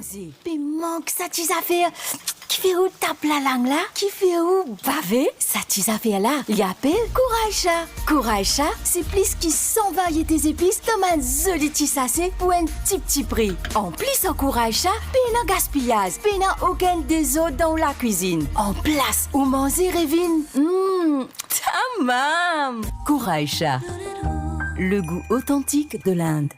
manger. Puis manque ça tes affaires. Qui fait où tape la langue là? Qui fait où baver? Ça tes affaires là. Il appelle Kouraïcha. Kouraïcha, c'est plus qui 100 variétés épices comme un joli petit sachet pour un petit prix. En plus en Kouraïcha, pas de gaspillage, pas aucun des autres dans la cuisine. En place où manger Révine. Tamam. Kouraïcha. Le goût authentique de l'Inde.